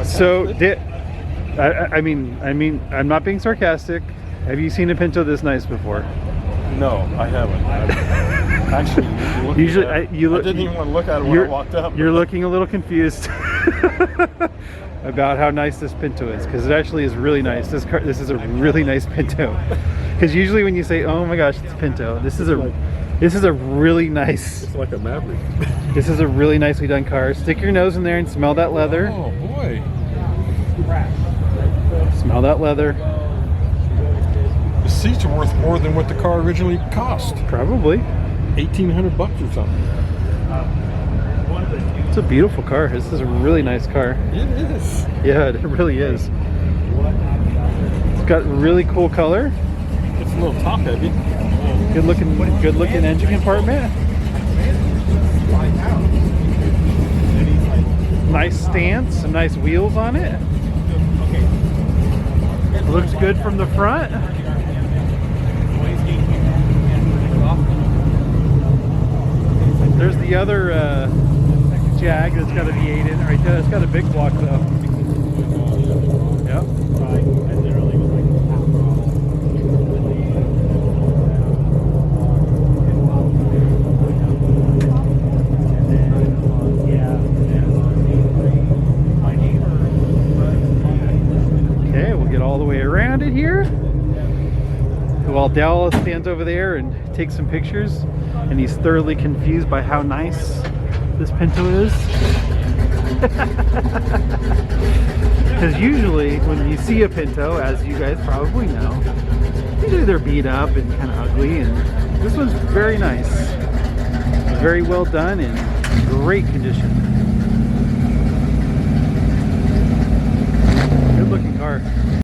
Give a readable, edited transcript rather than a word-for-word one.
So, I mean, I'm not being sarcastic. Have you seen a Pinto this nice before? No, I haven't. Actually, usually I didn't even want to look at it when I walked up. You're looking a little confused about how nice this Pinto is, because it actually is really nice. This is a really nice Pinto. Because usually when you say, "Oh my gosh, it's a Pinto," this is a really nice. It's like a Maverick. This is a really nicely done car. Stick your nose in there and smell that leather. Oh boy. Smell that leather. The seats are worth more than what the car originally cost. Probably. $1,800 or something. It's a beautiful car. This is a really nice car. It is. Yeah, it really is. It's got really cool color. It's a little top heavy. Good looking engine compartment. Nice stance, some nice wheels on it. Looks good from the front. There's the other Jag that's got a V8 in it right there. It's got a big block though. Yep. Okay, we'll get all the way around it here. While Dell stands over there and takes some pictures, and he's thoroughly confused by how nice this Pinto is. Because usually when you see a Pinto, as you guys probably know, usually they're beat up and kind of ugly, and this one's very nice. Very well done and great condition.